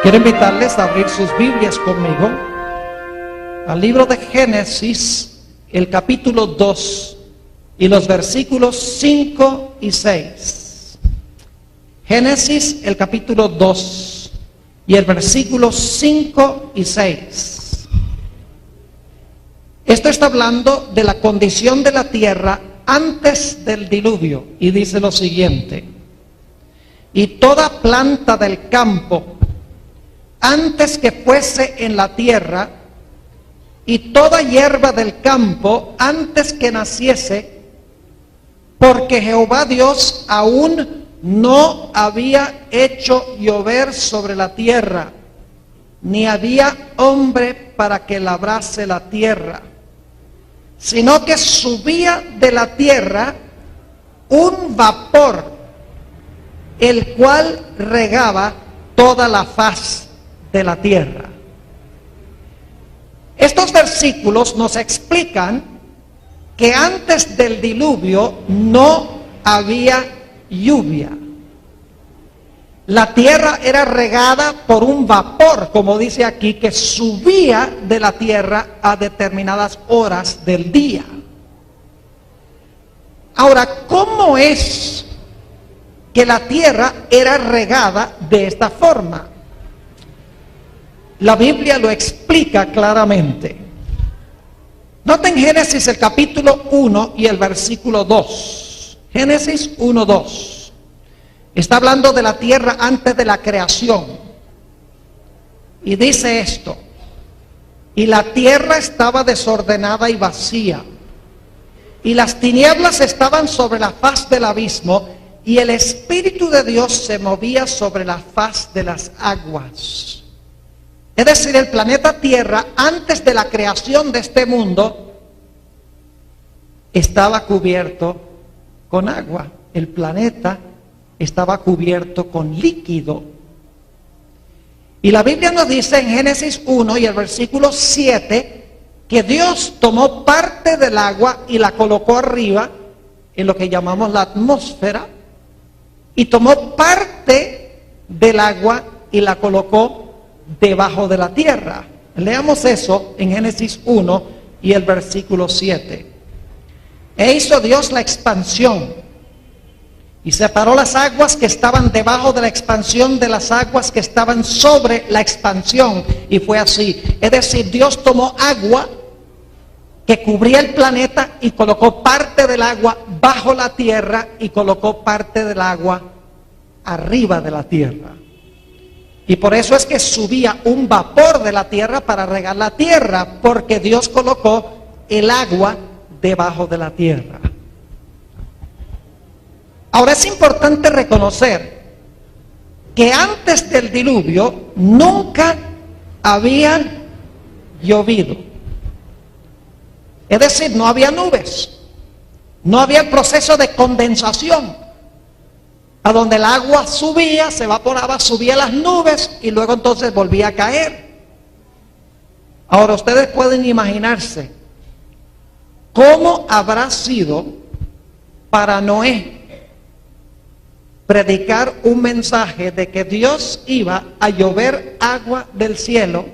Quiero invitarles a abrir sus Biblias conmigo al libro de Génesis, el capítulo 2 y los versículos 5 y 6. Génesis, el capítulo 2 y el versículo 5 y 6. Esto está hablando de la condición de la tierra antes del diluvio y dice lo siguiente: y toda planta del campo antes que fuese en la tierra, y toda hierba del campo antes que naciese, porque Jehová Dios aún no había hecho llover sobre la tierra, ni había hombre para que labrase la tierra, sino que subía de la tierra un vapor, el cual regaba toda la faz de la tierra. Estos versículos nos explican que antes del diluvio no había lluvia. La tierra era regada por un vapor, como dice aquí, que subía de la tierra a determinadas horas del día. Ahora, ¿cómo es que la tierra era regada de esta forma? La Biblia lo explica claramente. Noten Génesis el capítulo 1 y el versículo 2. Génesis 1:2. Está hablando de la tierra antes de la creación. Y dice esto: y la tierra estaba desordenada y vacía, y las tinieblas estaban sobre la faz del abismo, y el Espíritu de Dios se movía sobre la faz de las aguas. Es decir, el planeta Tierra, antes de la creación de este mundo, estaba cubierto con agua. El planeta estaba cubierto con líquido. Y la Biblia nos dice en Génesis 1 y el versículo 7, que Dios tomó parte del agua y la colocó arriba, en lo que llamamos la atmósfera, y tomó parte del agua y la colocó debajo de la tierra. Leamos eso en Génesis 1 y el versículo 7. E hizo Dios la expansión, y separó las aguas que estaban debajo de la expansión de las aguas que estaban sobre la expansión, y fue así. Es decir, Dios tomó agua que cubría el planeta y colocó parte del agua bajo la tierra y colocó parte del agua arriba de la tierra. Y por eso es que subía un vapor de la tierra para regar la tierra, porque Dios colocó el agua debajo de la tierra. Ahora es importante reconocer que antes del diluvio nunca habían llovido. Es decir, no había nubes, no había el proceso de condensación, a donde el agua subía, se evaporaba, subía las nubes y luego entonces volvía a caer. Ahora ustedes pueden imaginarse cómo habrá sido para Noé predicar un mensaje de que Dios iba a llover agua del cielo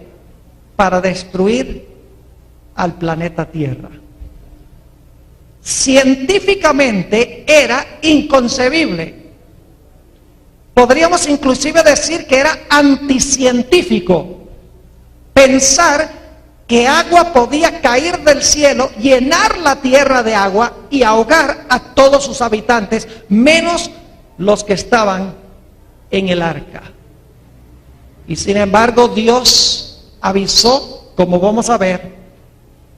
para destruir al planeta Tierra. Científicamente era inconcebible. Podríamos inclusive decir que era anticientífico pensar que agua podía caer del cielo, llenar la tierra de agua y ahogar a todos sus habitantes, menos los que estaban en el arca. Y sin embargo, Dios avisó, como vamos a ver,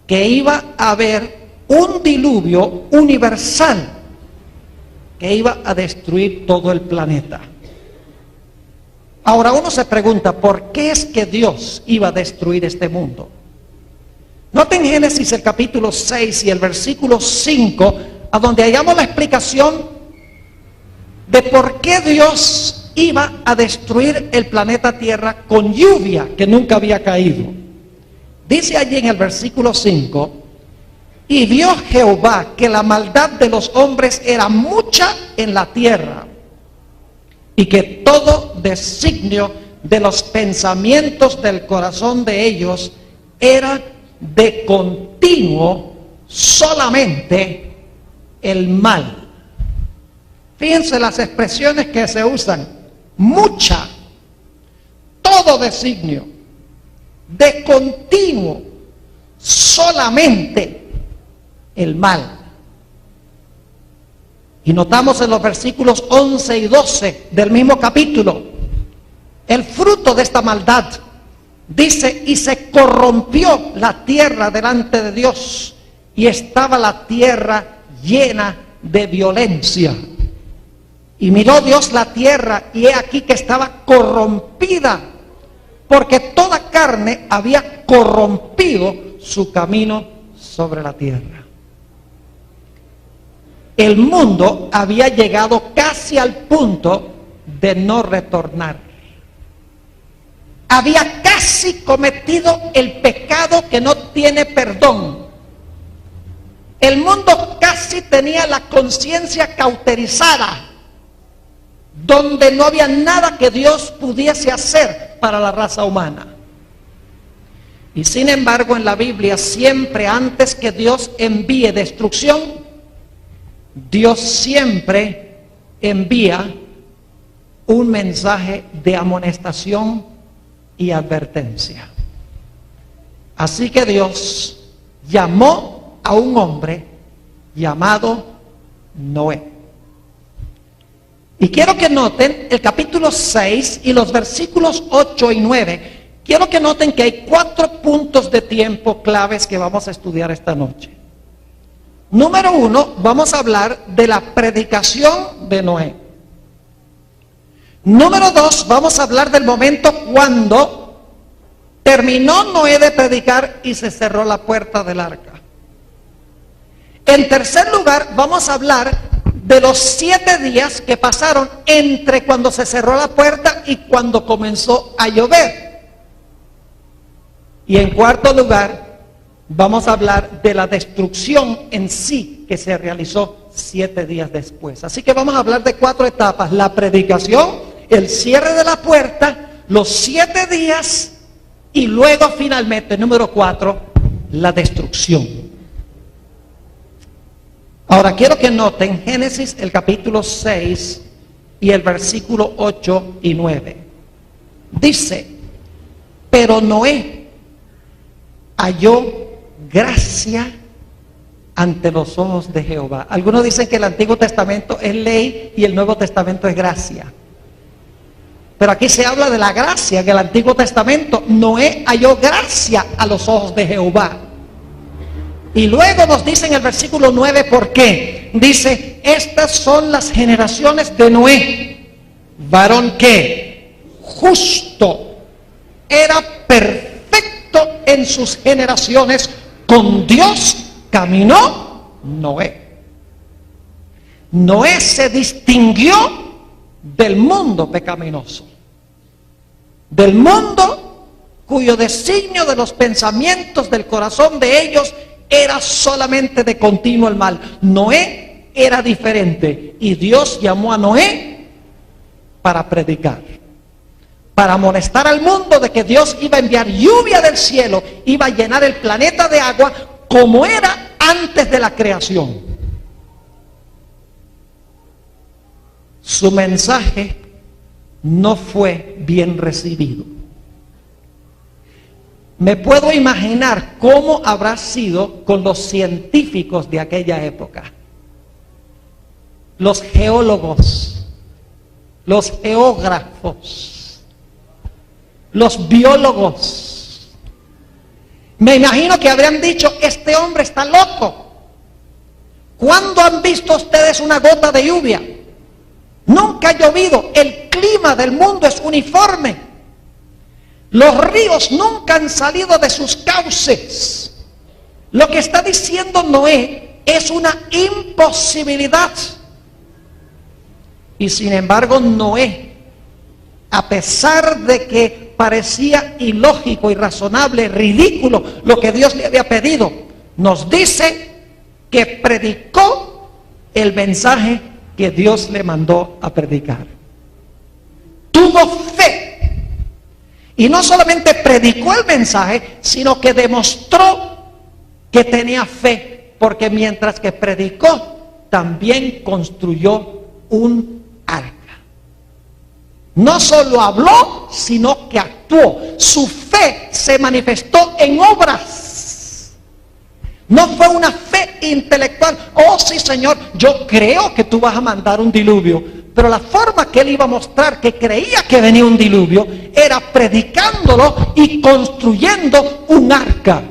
que iba a haber un diluvio universal que iba a destruir todo el planeta. Ahora uno se pregunta, ¿por qué es que Dios iba a destruir este mundo? Noten Génesis el capítulo 6 y el versículo 5, a donde hallamos la explicación de por qué Dios iba a destruir el planeta Tierra con lluvia que nunca había caído. Dice allí en el versículo 5, y vio Jehová que la maldad de los hombres era mucha en la tierra, y que todo designio de los pensamientos del corazón de ellos era de continuo solamente el mal. Fíjense las expresiones que se usan: mucha, todo designio, de continuo, solamente el mal. Y notamos en los versículos 11 y 12 del mismo capítulo el fruto de esta maldad. Dice: y se corrompió la tierra delante de Dios, y estaba la tierra llena de violencia. Y miró Dios la tierra, y he aquí que estaba corrompida, porque toda carne había corrompido su camino sobre la tierra. El mundo había llegado casi al punto de no retornar. Había casi cometido el pecado que no tiene perdón. El mundo casi tenía la conciencia cauterizada, donde no había nada que Dios pudiese hacer para la raza humana. Y sin embargo, en la Biblia, siempre antes que Dios envíe destrucción, Dios siempre envía un mensaje de amonestación y advertencia. Así que Dios llamó a un hombre llamado Noé. Y quiero que noten el capítulo 6 y los versículos 8 y 9. Quiero que noten que hay 4 puntos de tiempo claves que vamos a estudiar esta noche. Número 1, vamos a hablar de la predicación de Noé. Número 2, vamos a hablar del momento cuando terminó Noé de predicar y se cerró la puerta del arca. En tercer lugar, vamos a hablar de los 7 días que pasaron entre cuando se cerró la puerta y cuando comenzó a llover. Y en cuarto lugar, vamos a hablar de la destrucción en sí que se realizó 7 días después. Así que vamos a hablar de 4 etapas: la predicación, el cierre de la puerta, los 7 días y luego finalmente, número 4, la destrucción. Ahora quiero que noten Génesis el capítulo 6 y el versículo 8 y 9. Dice: pero Noé halló gracia ante los ojos de Jehová. Algunos dicen que el Antiguo Testamento es ley y el Nuevo Testamento es gracia. Pero aquí se habla de la gracia. En el Antiguo Testamento Noé halló gracia a los ojos de Jehová. Y luego nos dice en el versículo 9 por qué. Dice: estas son las generaciones de Noé, varón que justo, era perfecto en sus generaciones, con Dios caminó Noé. Noé se distinguió del mundo pecaminoso, del mundo cuyo designio de los pensamientos del corazón de ellos era solamente de continuo el mal. Noé era diferente, y Dios llamó a Noé para predicar, para amonestar al mundo de que Dios iba a enviar lluvia del cielo, iba a llenar el planeta de agua como era antes de la creación. Su mensaje no fue bien recibido. Me puedo imaginar cómo habrá sido con los científicos de aquella época, los geólogos, los geógrafos, los biólogos. Me imagino que habrían dicho: este hombre está loco. ¿Cuándo han visto ustedes una gota de lluvia? Nunca ha llovido. El clima del mundo es uniforme. Los ríos nunca han salido de sus cauces. Lo que está diciendo Noé es una imposibilidad. Y sin embargo, Noé, a pesar de que parecía ilógico, irrazonable, ridículo lo que Dios le había pedido, nos dice que predicó el mensaje que Dios le mandó a predicar. Tuvo fe Y no solamente predicó el mensaje, sino que demostró que tenía fe, porque mientras que predicó, también construyó un arca. No solo habló, sino que actuó. Su fe se manifestó en obras. No fue una fe intelectual. Oh sí, Señor, yo creo que tú vas a mandar un diluvio. Pero la forma que él iba a mostrar que creía que venía un diluvio era predicándolo y construyendo un arca.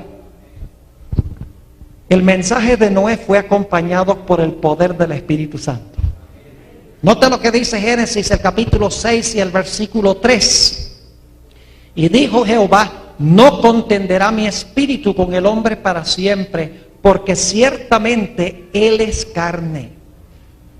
El mensaje de Noé fue acompañado por el poder del Espíritu Santo. Nota lo que dice Génesis, el capítulo 6 y el versículo 3. Y dijo Jehová: no contenderá mi espíritu con el hombre para siempre, porque ciertamente él es carne,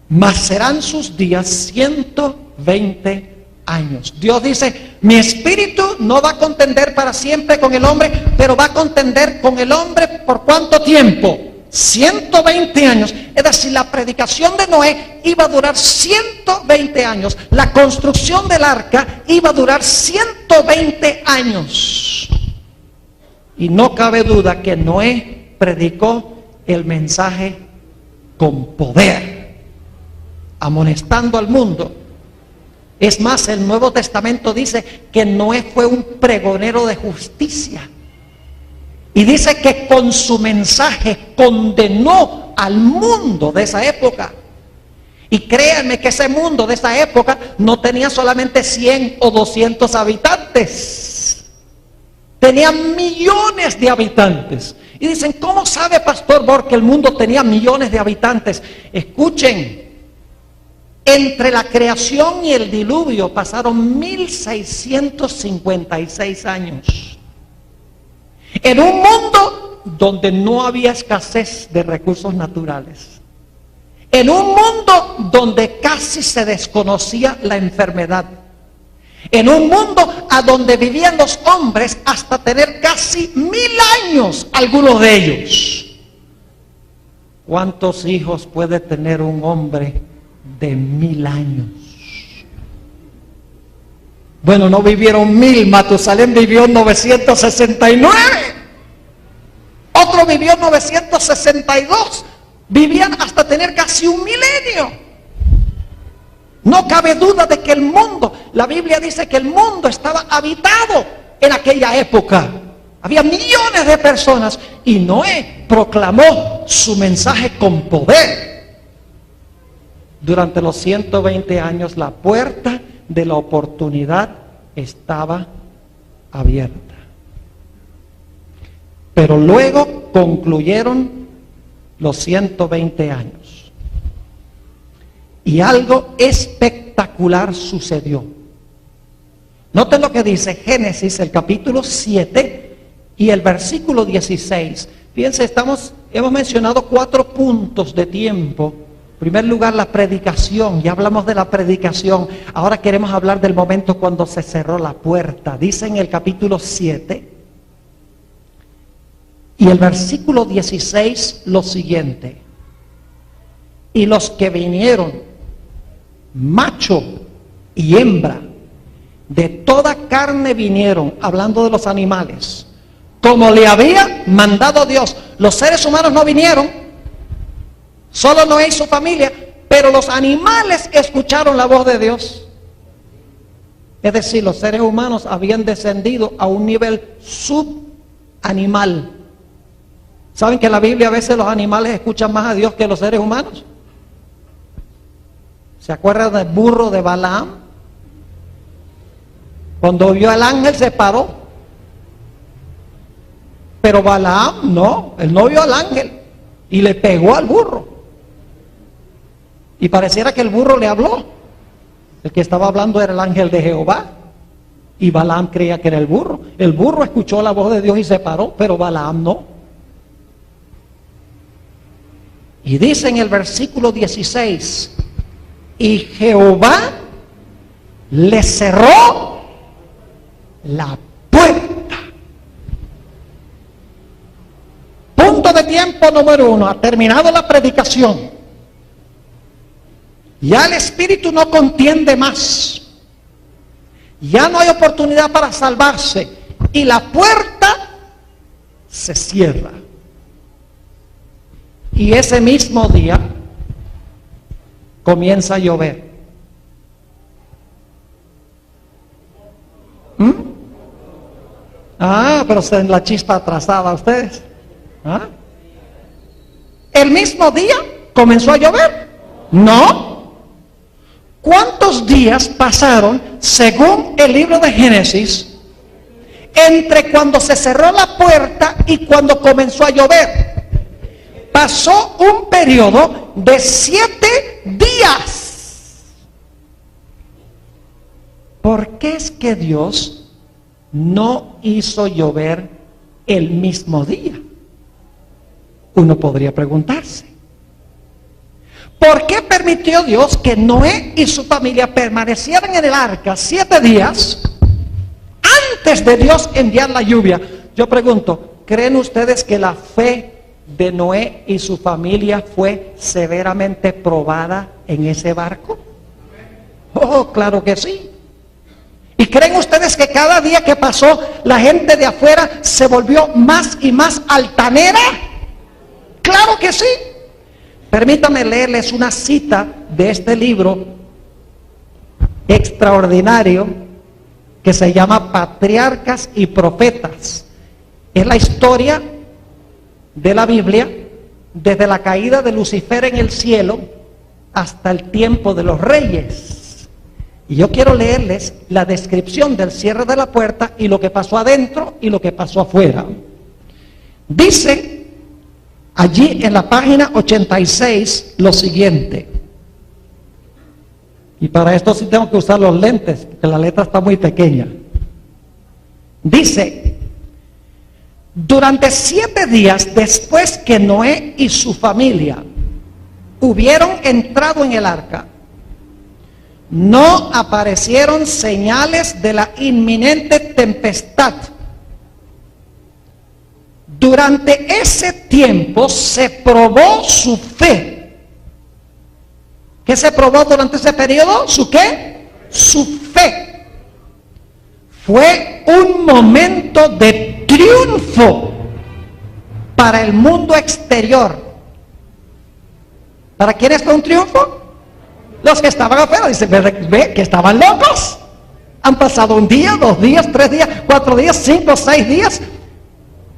mas serán sus días 120 años. Dios dice: mi espíritu no va a contender para siempre con el hombre, pero va a contender con el hombre ¿por cuánto tiempo? 120 años. Es decir, la predicación de Noé iba a durar 120 años. La construcción del arca iba a durar 120 años. Y no cabe duda que Noé predicó el mensaje con poder, amonestando al mundo. Es más, el Nuevo Testamento dice que Noé fue un pregonero de justicia. Y dice que con su mensaje condenó al mundo de esa época. Y créanme que ese mundo de esa época no tenía solamente 100 o 200 habitantes. Tenía millones de habitantes. Y dicen: ¿cómo sabe Pastor Borg que el mundo tenía millones de habitantes? Escuchen, entre la creación y el diluvio pasaron 1656 años. En un mundo donde no había escasez de recursos naturales. En un mundo donde casi se desconocía la enfermedad. En un mundo a donde vivían los hombres hasta tener casi 1000 años, algunos de ellos. ¿Cuántos hijos puede tener un hombre de 1000 años? Bueno, no vivieron 1000, Matusalén vivió 969. Otro vivió 962. Vivían hasta tener casi un milenio. No cabe duda de que el mundo, la Biblia dice que el mundo estaba habitado en aquella época. Había millones de personas y Noé proclamó su mensaje con poder. Durante los 120 años la puerta de la oportunidad estaba abierta. Pero luego concluyeron los 120 años. Y algo espectacular sucedió. Noten lo que dice Génesis, el capítulo 7 y el versículo 16. Fíjense, hemos mencionado 4 puntos de tiempo. En primer lugar, la predicación. Ya hablamos de la predicación. Ahora queremos hablar del momento cuando se cerró la puerta. Dice en el capítulo 7 y el versículo 16 lo siguiente: y los que vinieron, macho y hembra, de toda carne vinieron, hablando de los animales, como le había mandado Dios. Los seres humanos no vinieron, solo Noé y su familia, pero los animales escucharon la voz de Dios. Es decir, los seres humanos habían descendido a un nivel subanimal. ¿Saben que en la Biblia a veces los animales escuchan más a Dios que los seres humanos? ¿Se acuerdan del burro de Balaam? Cuando vio al ángel se paró. Pero Balaam no, él no vio al ángel y le pegó al burro. Y pareciera que el burro le habló. El que estaba hablando era el ángel de Jehová. Y Balaam creía que era el burro. El burro escuchó la voz de Dios y se paró, pero Balaam no. Y dice en el versículo 16: y Jehová le cerró la puerta. Punto de tiempo número 1. Ha terminado la predicación. Ya el Espíritu no contiende más. Ya no hay oportunidad para salvarse y la puerta se cierra. Y ese mismo día comienza a llover. Pero se en la chispa atrasada ustedes. ¿El mismo día comenzó a llover? No. ¿Cuántos días pasaron, según el libro de Génesis, entre cuando se cerró la puerta y cuando comenzó a llover? Pasó un periodo de 7 días. ¿Por qué es que Dios no hizo llover el mismo día? Uno podría preguntarse. ¿Por qué permitió Dios que Noé y su familia permanecieran en el arca 7 días antes de Dios enviar la lluvia? Yo pregunto, ¿creen ustedes que la fe de Noé y su familia fue severamente probada en ese barco? Oh, claro que sí. ¿Y creen ustedes que cada día que pasó la gente de afuera se volvió más y más altanera? Claro que sí. Permítame leerles una cita de este libro extraordinario que se llama Patriarcas y Profetas. Es la historia de la Biblia desde la caída de Lucifer en el cielo hasta el tiempo de los reyes. Y yo quiero leerles la descripción del cierre de la puerta y lo que pasó adentro y lo que pasó afuera. Dice allí en la página 86 lo siguiente. Y para esto sí tengo que usar los lentes, porque la letra está muy pequeña. Dice: durante 7 días después que Noé y su familia hubieron entrado en el arca, no aparecieron señales de la inminente tempestad. Durante ese tiempo se probó su fe. ¿Qué se probó durante ese periodo? ¿Su qué? Su fe. Fue un momento de triunfo para el mundo exterior. ¿Para quiénes fue un triunfo? Los que estaban afuera. Dicen, ve que estaban locos. Han pasado 1 día, 2 días, 3 días, 4 días, 5, 6 días.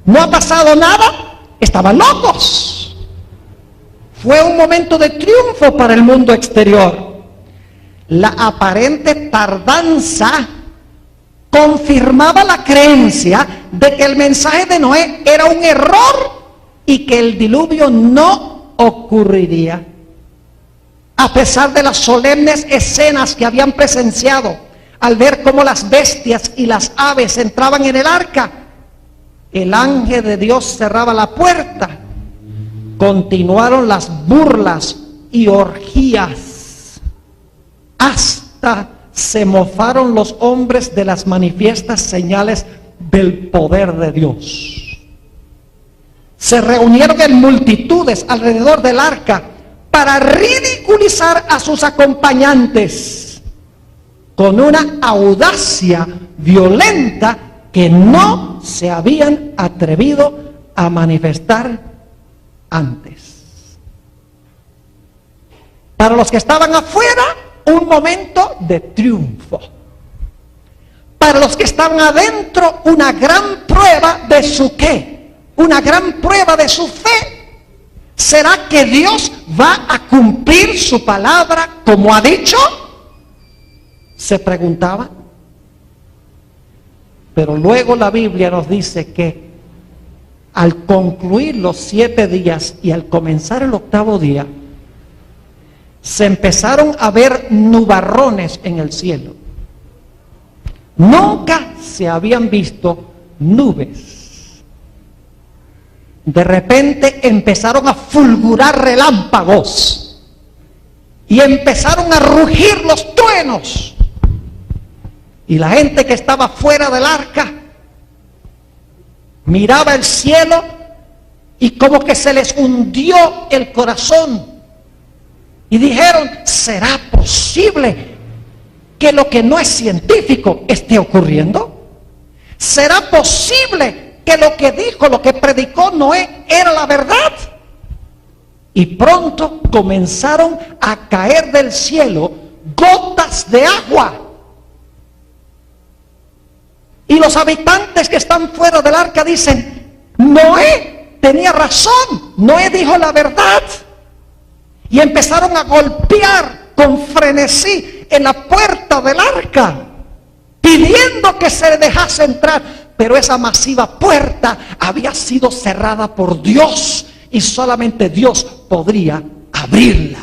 No ha pasado nada. Estaban locos. Fue un momento de triunfo para el mundo exterior. La aparente tardanza confirmaba la creencia de que el mensaje de Noé era un error y que el diluvio no ocurriría. A pesar de las solemnes escenas que habían presenciado al ver cómo las bestias y las aves entraban en el arca, el ángel de Dios cerraba la puerta. Continuaron las burlas y orgías. Hasta se mofaron los hombres de las manifiestas señales del poder de Dios. Se reunieron en multitudes alrededor del arca para ridiculizar a sus acompañantes con una audacia violenta que no se habían atrevido a manifestar antes. Para los que estaban afuera, un momento de triunfo. Para los que estaban adentro, una gran prueba de su qué, una gran prueba de su fe. ¿Será que Dios va a cumplir su palabra como ha dicho? Se preguntaba. Pero luego la Biblia nos dice que al concluir los 7 días y al comenzar el 8º día, se empezaron a ver nubarrones en el cielo. Nunca se habían visto nubes. De repente empezaron a fulgurar relámpagos y empezaron a rugir los truenos. Y la gente que estaba fuera del arca miraba el cielo y como que se les hundió el corazón. Y dijeron, ¿será posible que lo que no es científico esté ocurriendo? ¿Será posible que lo que dijo, lo que predicó Noé era la verdad? Y pronto comenzaron a caer del cielo gotas de agua. Y los habitantes que están fuera del arca dicen: Noé tenía razón, Noé dijo la verdad. Y empezaron a golpear con frenesí en la puerta del arca, pidiendo que se dejase entrar. Pero esa masiva puerta había sido cerrada por Dios, y solamente Dios podría abrirla.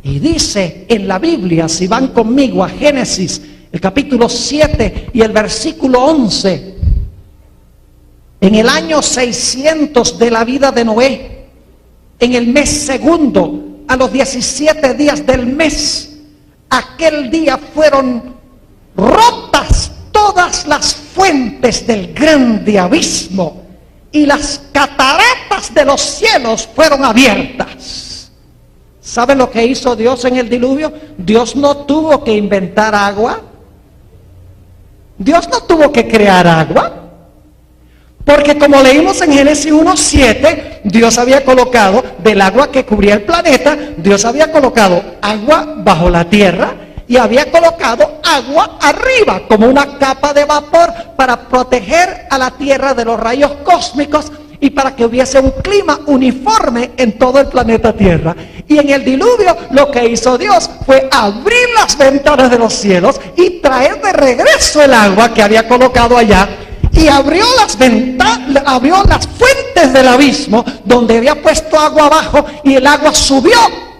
Y dice en la Biblia, si van conmigo a Génesis, el capítulo 7 y el versículo 11, en el año 600 de la vida de Noé, en el mes segundo, a los 17 días del mes, aquel día fueron rotas todas las fuentes del grande abismo, y las cataratas de los cielos fueron abiertas. ¿Saben lo que hizo Dios en el diluvio? Dios no tuvo que inventar agua. Dios no tuvo que crear agua. Porque como leímos en Génesis 1:7, Dios había colocado del agua que cubría el planeta, Dios había colocado agua bajo la tierra y había colocado agua arriba como una capa de vapor para proteger a la tierra de los rayos cósmicos y para que hubiese un clima uniforme en todo el planeta Tierra. Y en el diluvio lo que hizo Dios fue abrir las ventanas de los cielos y traer de regreso el agua que había colocado allá, y abrió las ventanas, abrió las fuentes del abismo donde había puesto agua abajo, y el agua subió,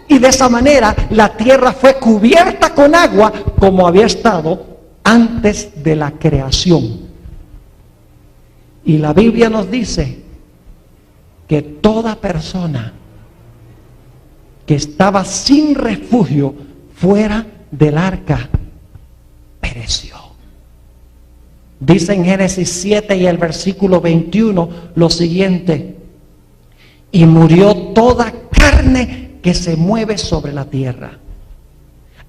y de esa manera la tierra fue cubierta con agua como había estado antes de la creación. Y la Biblia nos dice que toda persona que estaba sin refugio fuera del arca pereció. Dice en Génesis 7 y el versículo 21 lo siguiente: y murió toda carne que se mueve sobre la tierra,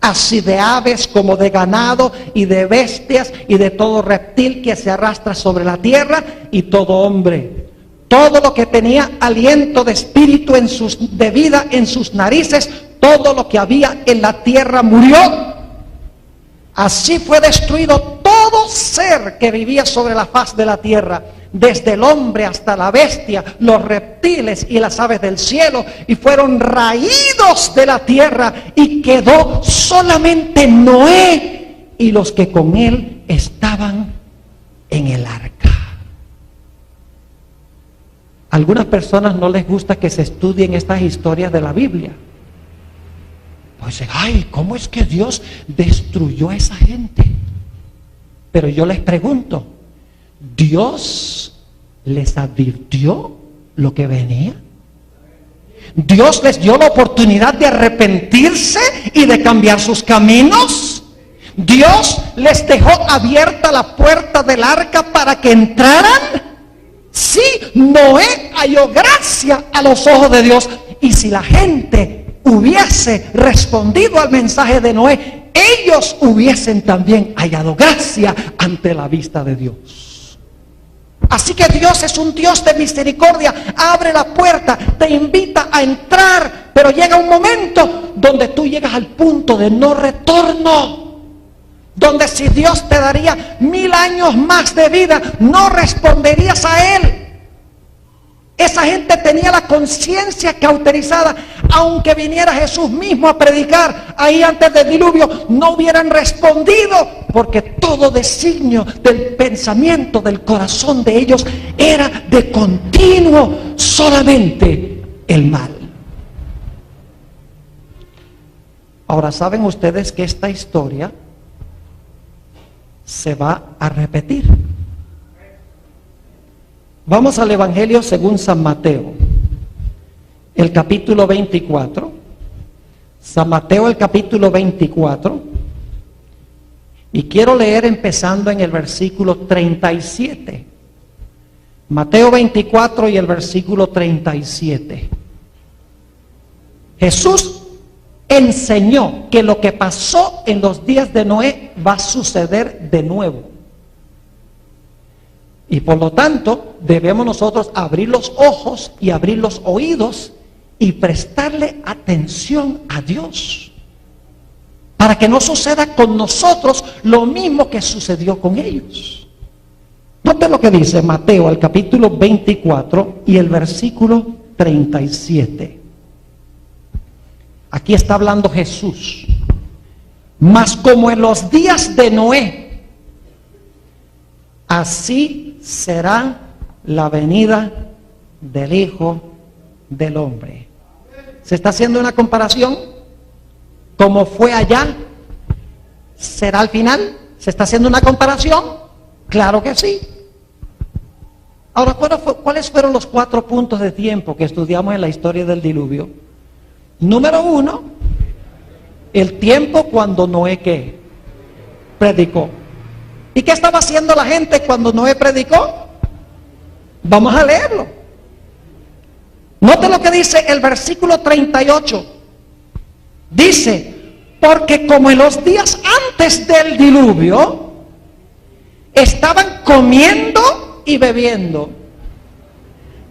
así de aves como de ganado, y de bestias, y de todo reptil que se arrastra sobre la tierra, y todo hombre. Todo lo que tenía aliento de espíritu de vida en sus narices, todo lo que había en la tierra murió. Así fue destruido todo ser que vivía sobre la faz de la tierra, desde el hombre hasta la bestia, los reptiles y las aves del cielo, y fueron raídos de la tierra, y quedó solamente Noé y los que con él estaban en el arca. A algunas personas no les gusta que se estudien estas historias de la Biblia. Pues, ay, ¿cómo es que Dios destruyó a esa gente? Pero yo les pregunto, ¿Dios les advirtió lo que venía? ¿Dios les dio la oportunidad de arrepentirse y de cambiar sus caminos? ¿Dios les dejó abierta la puerta del arca para que entraran? Sí, Noé halló gracia a los ojos de Dios. Y si la gente hubiese respondido al mensaje de Noé, ellos hubiesen también hallado gracia ante la vista de Dios. Así que Dios es un Dios de misericordia. Abre la puerta, te invita a entrar, pero llega un momento donde tú llegas al punto de no retorno, donde si Dios te daría 1000 años más de vida, no responderías a Él. Esa gente tenía la conciencia cauterizada. Aunque viniera Jesús mismo a predicar ahí antes del diluvio, no hubieran respondido, porque todo designio del pensamiento, del corazón de ellos era de continuo solamente el mal. Ahora, ¿saben ustedes que esta historia se va a repetir? Vamos al Evangelio según San Mateo, el capítulo 24. San Mateo, el capítulo 24. Y quiero leer empezando en el versículo 37. Mateo 24 y el versículo 37. Jesús enseñó que lo que pasó en los días de Noé va a suceder de nuevo. Y por lo tanto, debemos nosotros abrir los ojos y abrir los oídos y prestarle atención a Dios, para que no suceda con nosotros lo mismo que sucedió con ellos. Note lo que dice Mateo, el capítulo 24 y el versículo 37. Aquí está hablando Jesús. Mas como en los días de Noé, así será la venida del Hijo del Hombre. Se está haciendo una comparación. Como fue allá, será al final. ¿Se está haciendo una comparación? Claro que sí. Ahora, ¿cuáles fueron los 4 puntos de tiempo que estudiamos en la historia del diluvio? Número 1, el tiempo cuando Noé ¿qué? Predicó. ¿Y qué estaba haciendo la gente cuando Noé predicó? Vamos a leerlo. Note lo que dice el versículo 38. Dice, porque como en los días antes del diluvio, estaban comiendo y bebiendo,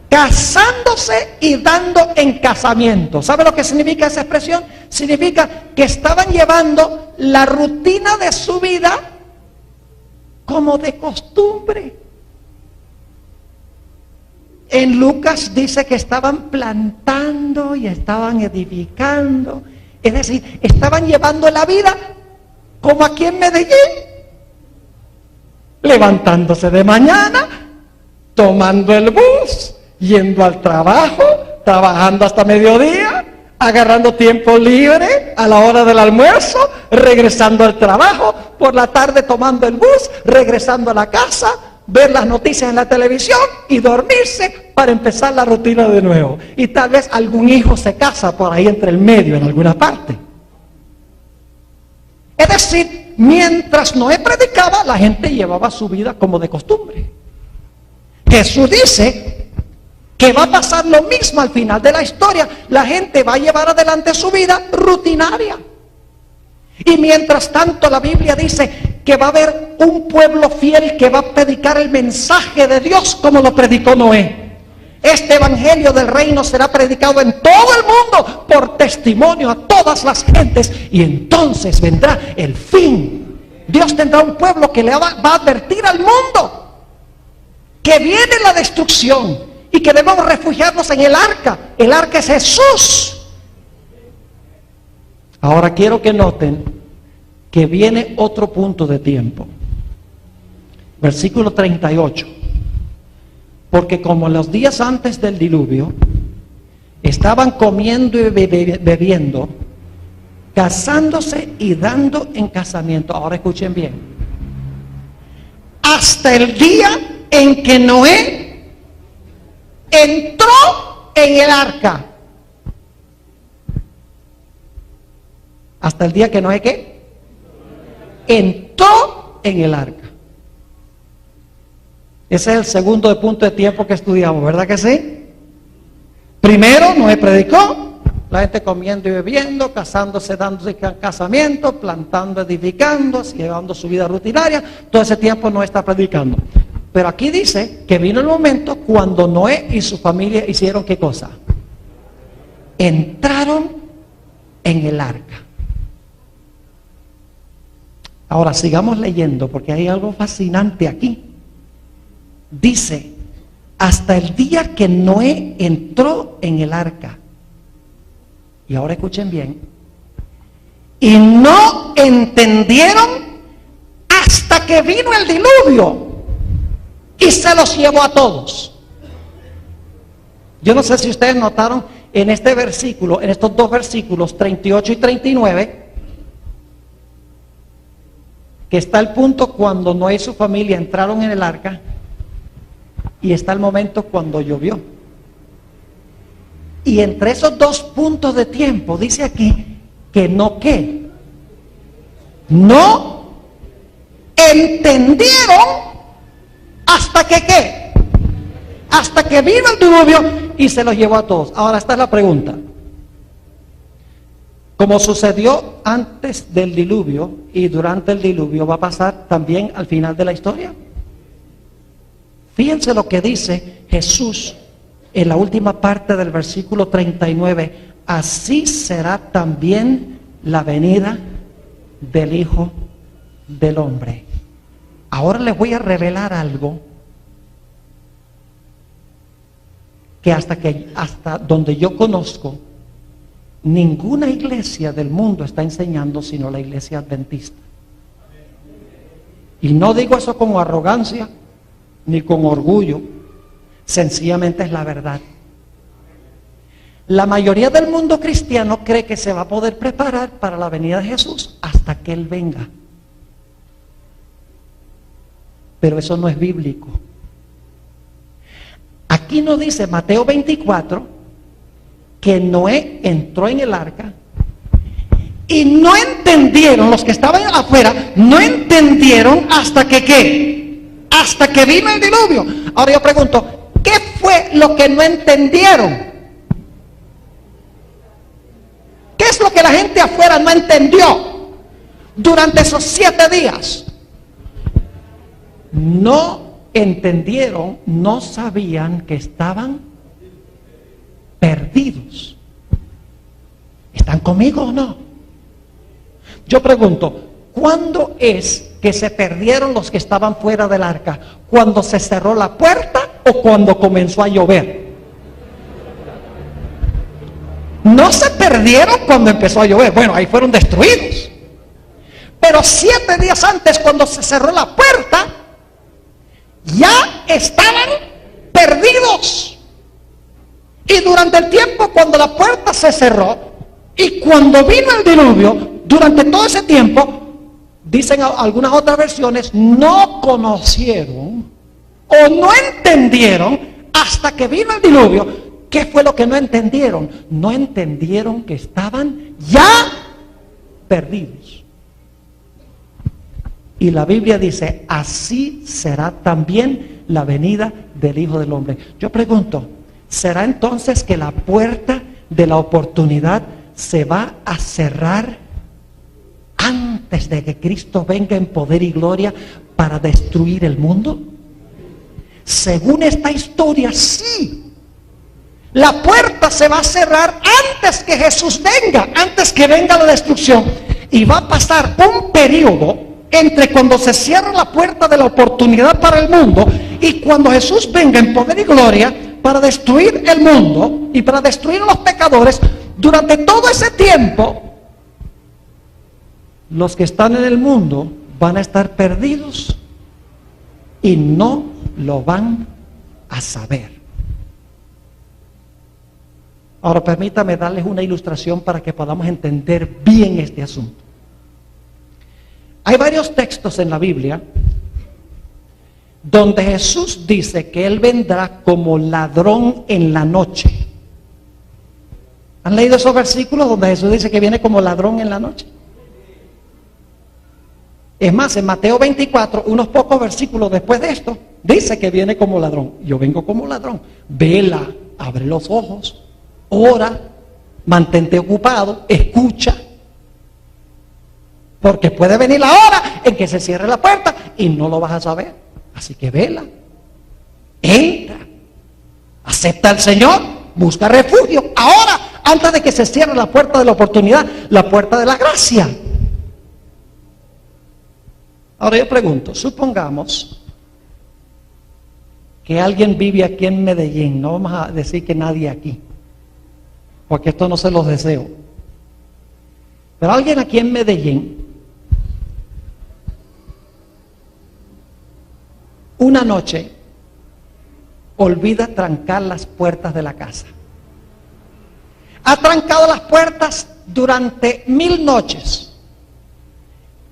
casándose y dando en casamiento. ¿Sabe lo que significa esa expresión? Significa que estaban llevando la rutina de su vida como de costumbre. En Lucas dice que estaban plantando y estaban edificando. Es decir, estaban llevando la vida como aquí en Medellín, levantándose de mañana, tomando el bus, yendo al trabajo, trabajando hasta mediodía, agarrando tiempo libre a la hora del almuerzo, regresando al trabajo, por la tarde tomando el bus, regresando a la casa, ver las noticias en la televisión y dormirse para empezar la rutina de nuevo. Y tal vez algún hijo se casa por ahí entre el medio en alguna parte. Es decir, mientras Noé predicaba, la gente llevaba su vida como de costumbre. Jesús dice que va a pasar lo mismo al final de la historia. La gente va a llevar adelante su vida rutinaria. Y mientras tanto la Biblia dice que va a haber un pueblo fiel que va a predicar el mensaje de Dios como lo predicó Noé. Este evangelio del reino será predicado en todo el mundo por testimonio a todas las gentes, y entonces vendrá el fin. Dios tendrá un pueblo que le va a advertir al mundo que viene la destrucción y que debemos refugiarnos en el arca. El arca es Jesús. Ahora quiero que noten que viene otro punto de tiempo. Versículo 38. Porque como en los días antes del diluvio, estaban comiendo y bebiendo, casándose y dando en casamiento. Ahora escuchen bien. Hasta el día en que Noé entró en el arca. Hasta el día que Noé ¿qué? Entró en el arca. Ese es el segundo punto de tiempo que estudiamos, ¿verdad que sí? Primero, Noé predicó, la gente comiendo y bebiendo, casándose, dándose casamiento, plantando, edificando, llevando su vida rutinaria. Todo ese tiempo Noé está predicando. Pero aquí dice que vino el momento cuando Noé y su familia hicieron ¿qué cosa? Entraron en el arca. Ahora sigamos leyendo porque hay algo fascinante aquí. Dice, hasta el día que Noé entró en el arca. Y ahora escuchen bien. Y no entendieron hasta que vino el diluvio y se los llevó a todos. Yo no sé si ustedes notaron en este versículo, en estos dos versículos 38 y 39, que está el punto cuando Noé y su familia entraron en el arca, y está el momento cuando llovió. Y entre esos dos puntos de tiempo dice aquí que no ¿qué? No entendieron hasta que ¿qué? Hasta que vino el diluvio y se los llevó a todos. Ahora esta es la pregunta. Como sucedió antes del diluvio y durante el diluvio, va a pasar también al final de la historia. Fíjense lo que dice Jesús en la última parte del versículo 39. Así será también la venida del Hijo del Hombre. Ahora les voy a revelar algo que hasta donde yo conozco, ninguna iglesia del mundo está enseñando sino la iglesia adventista. Y no digo eso con arrogancia ni con orgullo, sencillamente es la verdad. La mayoría del mundo cristiano cree que se va a poder preparar para la venida de Jesús hasta que Él venga. Pero eso no es bíblico. Aquí nos dice Mateo 24 que Noé entró en el arca y no entendieron, los que estaban afuera, no entendieron hasta que ¿qué? Hasta que vino el diluvio. Ahora yo pregunto, ¿qué fue lo que no entendieron? ¿Qué es lo que la gente afuera no entendió durante esos 7 días? No entendieron, no sabían que estaban perdidos. ¿Están conmigo o no? Yo pregunto, ¿cuándo es que se perdieron los que estaban fuera del arca? ¿Cuando se cerró la puerta o cuando comenzó a llover? No se perdieron cuando empezó a llover. Bueno, ahí fueron destruidos. Pero 7 días antes, cuando se cerró la puerta, ya estaban perdidos. Y durante el tiempo cuando la puerta se cerró y cuando vino el diluvio, durante todo ese tiempo, dicen algunas otras versiones, no conocieron o no entendieron hasta que vino el diluvio. ¿Qué fue lo que no entendieron? No entendieron que estaban ya perdidos. Y la Biblia dice, así será también la venida del Hijo del Hombre. Yo pregunto, ¿será entonces que la puerta de la oportunidad se va a cerrar antes de que Cristo venga en poder y gloria para destruir el mundo? Según esta historia, sí. La puerta se va a cerrar antes que Jesús venga, antes que venga la destrucción. Y va a pasar un periodo entre cuando se cierra la puerta de la oportunidad para el mundo y cuando Jesús venga en poder y gloria para destruir el mundo y para destruir a los pecadores. Durante todo ese tiempo, los que están en el mundo van a estar perdidos y no lo van a saber. Ahora permítame darles una ilustración para que podamos entender bien este asunto. Hay varios textos en la Biblia donde Jesús dice que Él vendrá como ladrón en la noche. ¿Han leído esos versículos donde Jesús dice que viene como ladrón en la noche? Es más, en Mateo 24, unos pocos versículos después de esto, dice que viene como ladrón. Yo vengo como ladrón. Vela, abre los ojos, ora, mantente ocupado, escucha. Porque puede venir la hora en que se cierre la puerta y no lo vas a saber. Así que vela, entra, acepta al Señor, busca refugio. Ahora, antes de que se cierre la puerta de la oportunidad, la puerta de la gracia. Ahora yo pregunto, supongamos que alguien vive aquí en Medellín, no vamos a decir que nadie aquí, porque esto no se los deseo, pero alguien aquí en Medellín, una noche, olvida trancar las puertas de la casa. Ha trancado las puertas durante 1000 noches,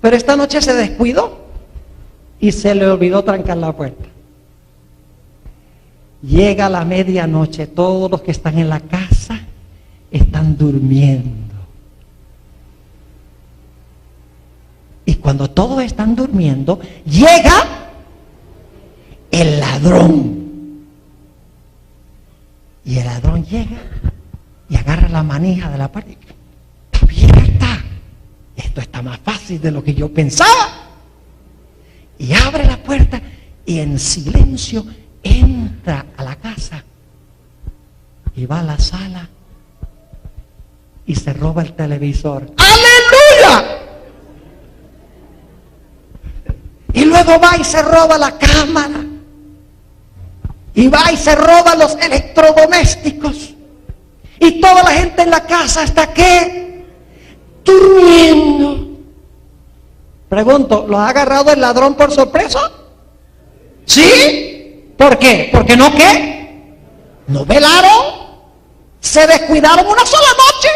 pero esta noche se descuidó y se le olvidó trancar la puerta. Llega la medianoche, todos los que están en la casa están durmiendo. Y cuando todos están durmiendo, llega el ladrón. Y el ladrón llega y agarra la manija de la puerta. Está bien. esto está más fácil de lo que yo pensaba. Y abre la puerta y en silencio entra a la casa y va a la sala y se roba el televisor. ¡Aleluya! Y luego va y se roba la cámara. Y va y se roba los electrodomésticos. Y toda la gente en la casa está ¿qué? Durmiendo. Pregunto, ¿lo ha agarrado el ladrón por sorpresa? ¿Sí? ¿Por qué? ¿Porque no qué? ¿No velaron? ¿Se descuidaron una sola noche?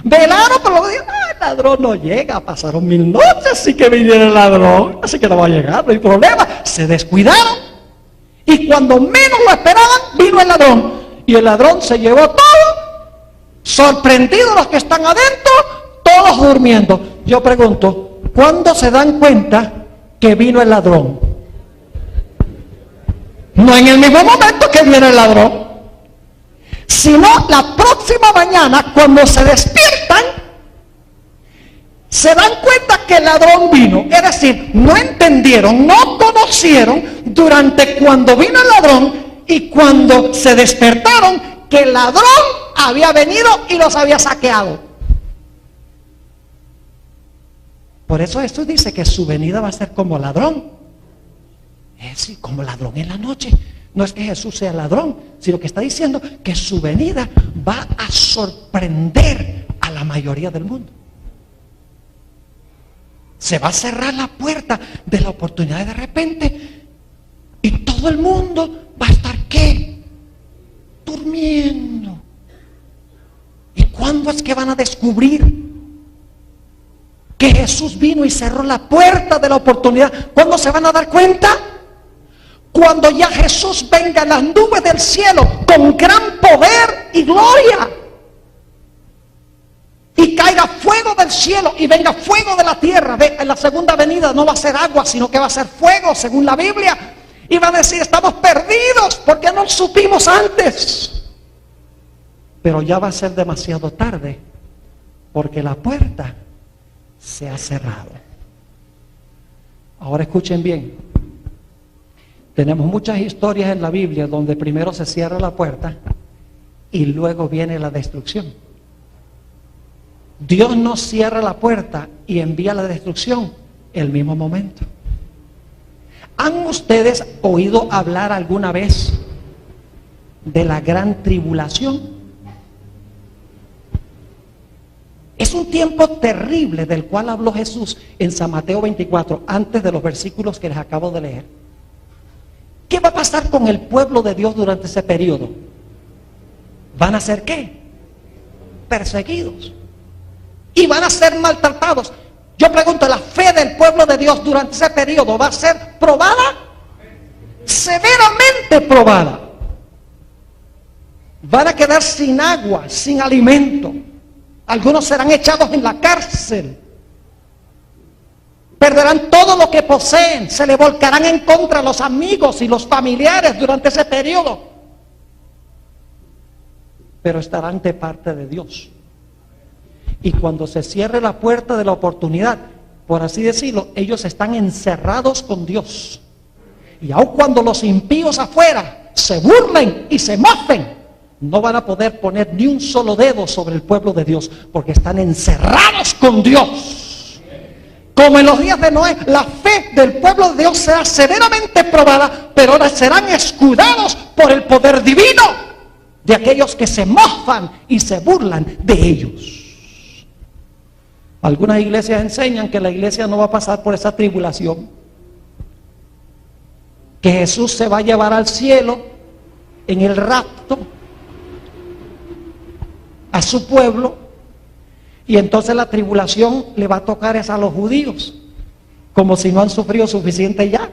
Velaron, pero luego dijeron, el ladrón no llega, pasaron 1000 noches, así que viniera el ladrón, así que no va a llegar, no hay problema. Se descuidaron y cuando menos lo esperaban, vino el ladrón. Y el ladrón se llevó todo, sorprendidos los que están adentro, todos durmiendo. Yo pregunto, ¿cuándo se dan cuenta que vino el ladrón? No en el mismo momento que viene el ladrón, sino la próxima mañana cuando se despiertan, se dan cuenta que el ladrón vino. Es decir, no entendieron, no conocieron durante cuando vino el ladrón y cuando se despertaron que el ladrón había venido y los había saqueado. Por eso Jesús dice que su venida va a ser como ladrón. Es decir, como ladrón en la noche. No es que Jesús sea ladrón, sino que está diciendo que su venida va a sorprender a la mayoría del mundo. Se va a cerrar la puerta de la oportunidad de repente y todo el mundo va a estar ¿qué? Durmiendo. ¿Y cuándo es que van a descubrir que Jesús vino y cerró la puerta de la oportunidad? ¿Cuándo se van a dar cuenta? Cuando ya Jesús venga en las nubes del cielo con gran poder y gloria. Y caiga fuego del cielo y venga fuego de la tierra. En la segunda venida no va a ser agua, sino que va a ser fuego, según la Biblia. Y va a decir, estamos perdidos porque no supimos antes. Pero ya va a ser demasiado tarde, porque la puerta se ha cerrado. Ahora escuchen bien. Tenemos muchas historias en la Biblia donde primero se cierra la puerta y luego viene la destrucción. Dios no cierra la puerta y envía la destrucción el mismo momento. ¿Han ustedes oído hablar alguna vez de la gran tribulación? Es un tiempo terrible del cual habló Jesús en San Mateo 24, antes de los versículos que les acabo de leer. ¿Qué va a pasar con el pueblo de Dios durante ese periodo? ¿Van a ser qué? Perseguidos. Y van a ser maltratados. Yo pregunto, ¿la fe del pueblo de Dios durante ese periodo va a ser probada? Severamente probada. Van a quedar sin agua, sin alimento. Algunos serán echados en la cárcel. Perderán todo lo que poseen, se le volcarán en contra los amigos y los familiares durante ese periodo. Pero estarán de parte de Dios. Y cuando se cierre la puerta de la oportunidad, por así decirlo, ellos están encerrados con Dios. Y aun cuando los impíos afuera se burlen y se mofen, no van a poder poner ni un solo dedo sobre el pueblo de Dios, porque están encerrados con Dios. Como en los días de Noé, la fe del pueblo de Dios será severamente probada, pero ahora serán escudados por el poder divino de aquellos que se mofan y se burlan de ellos. Algunas iglesias enseñan que la iglesia no va a pasar por esa tribulación, que Jesús se va a llevar al cielo en el rapto a su pueblo. Y entonces la tribulación le va a tocar es a los judíos, como si no han sufrido suficiente ya.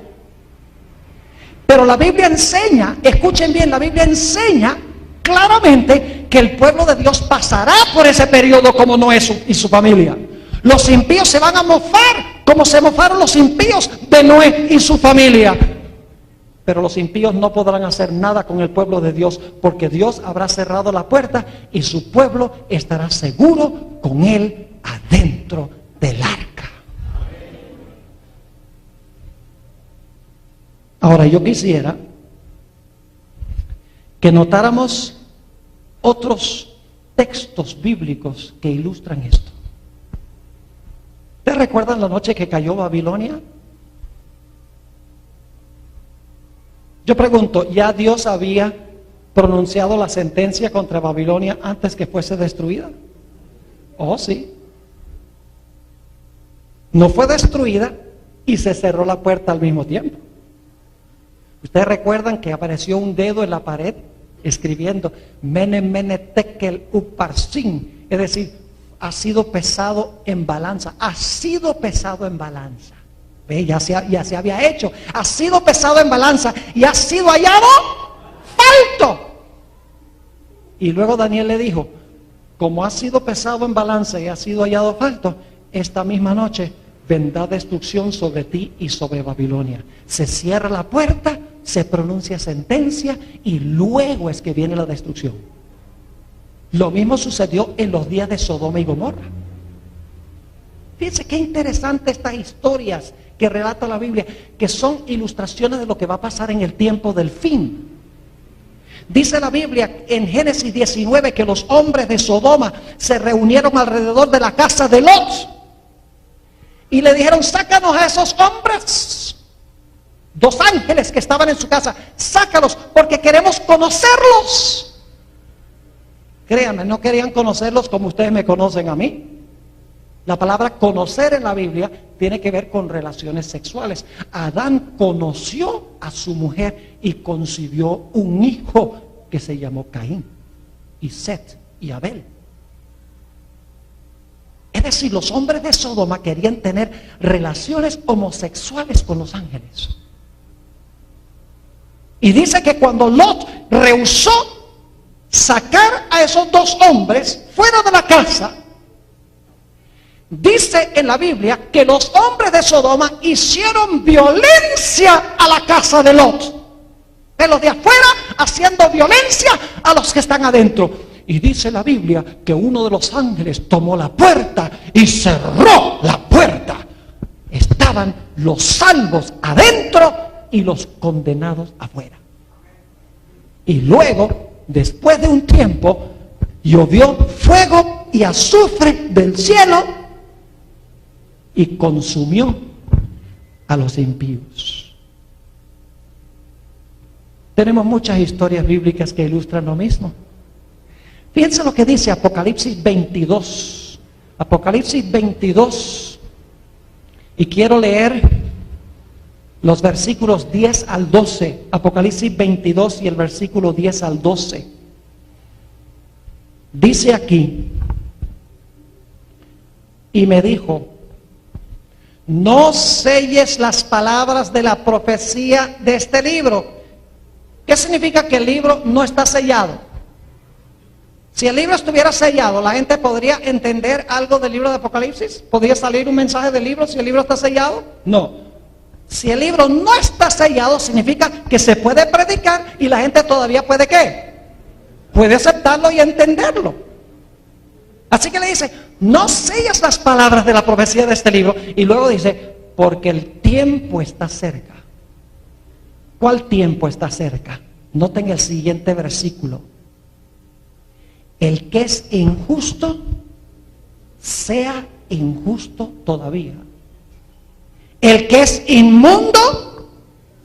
Pero la Biblia enseña, escuchen bien, la Biblia enseña claramente que el pueblo de Dios pasará por ese periodo como Noé y su familia. Los impíos se van a mofar como se mofaron los impíos de Noé y su familia. Pero los impíos no podrán hacer nada con el pueblo de Dios, porque Dios habrá cerrado la puerta y su pueblo estará seguro con él adentro del arca. Ahora yo quisiera que notáramos otros textos bíblicos que ilustran esto. ¿Ustedes recuerdan la noche que cayó Babilonia? Yo pregunto, ¿ya Dios había pronunciado la sentencia contra Babilonia antes que fuese destruida? Oh, sí. No fue destruida y se cerró la puerta al mismo tiempo. Ustedes recuerdan que apareció un dedo en la pared escribiendo Mene Mene Tekel Uparsin, es decir, ha sido pesado en balanza, ha sido pesado en balanza. ¿Ve? Ya se había hecho, ha sido pesado en balanza y ha sido hallado falto. Y luego Daniel le dijo, como ha sido pesado en balanza y ha sido hallado falto, esta misma noche vendrá destrucción sobre ti y sobre Babilonia. Se cierra la puerta, se pronuncia sentencia y luego es que viene la destrucción. Lo mismo sucedió en los días de Sodoma y Gomorra. Fíjense qué interesante estas historias que relata la Biblia, que son ilustraciones de lo que va a pasar en el tiempo del fin. Dice la Biblia en Génesis 19 que los hombres de Sodoma se reunieron alrededor de la casa de Lot y le dijeron, sácanos a esos hombres. 2 ángeles que estaban en su casa, sácalos porque queremos conocerlos. Créanme, no querían conocerlos como ustedes me conocen a mí. La palabra conocer en la Biblia tiene que ver con relaciones sexuales. Adán conoció a su mujer y concibió un hijo que se llamó Caín, y Set y Abel. Es decir, los hombres de Sodoma querían tener relaciones homosexuales con los ángeles. Y dice que cuando Lot rehusó sacar a esos 2 hombres fuera de la casa, dice en la Biblia que los hombres de Sodoma hicieron violencia a la casa de Lot. De los de afuera haciendo violencia a los que están adentro. Y dice la Biblia que uno de los ángeles tomó la puerta y cerró la puerta. Estaban los salvos adentro y los condenados afuera. Y luego, después de un tiempo, llovió fuego y azufre del cielo y consumió a los impíos. Tenemos muchas historias bíblicas que ilustran lo mismo. Fíjense lo que dice Apocalipsis 22. Apocalipsis 22. Y quiero leer los versículos 10 al 12. Apocalipsis 22 y el versículo 10 al 12. Dice aquí, y me dijo, no selles las palabras de la profecía de este libro. ¿Qué significa que el libro no está sellado? Si el libro estuviera sellado, ¿la gente podría entender algo del libro de Apocalipsis? ¿Podría salir un mensaje del libro si el libro está sellado? No. Si el libro no está sellado, significa que se puede predicar y la gente todavía puede ¿qué? Puede aceptarlo y entenderlo. Así que le dice, no sellas las palabras de la profecía de este libro. Y luego dice, porque el tiempo está cerca. ¿Cuál tiempo está cerca? Noten el siguiente versículo. El que es injusto, sea injusto todavía. El que es inmundo,